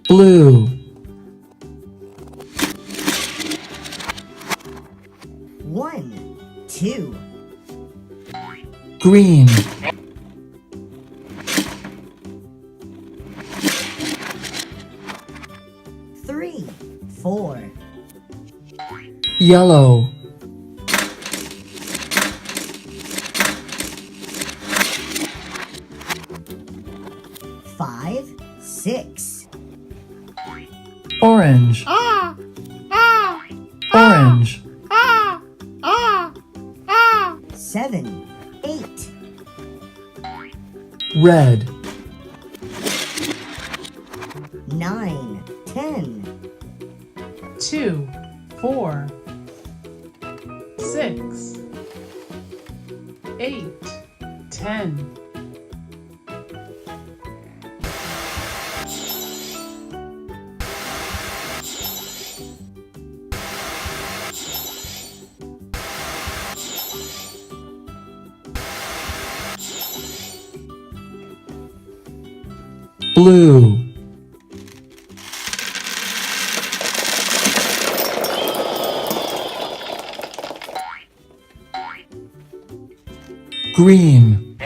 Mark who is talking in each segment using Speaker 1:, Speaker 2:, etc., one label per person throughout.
Speaker 1: blue,
Speaker 2: 1, 2,
Speaker 1: green,
Speaker 2: 3, 4,
Speaker 1: yellow,
Speaker 2: 5, 6,
Speaker 1: orange, orange,
Speaker 2: 7, 8,
Speaker 1: red,
Speaker 2: 9, 10,
Speaker 3: 2, 4, 6, 8, 10.
Speaker 1: blue, green,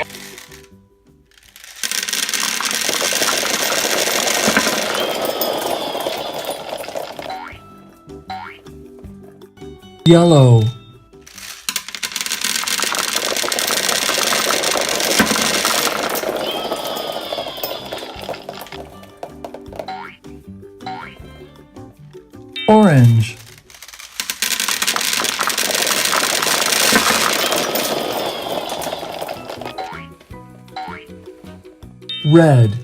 Speaker 1: yellow, orange, red,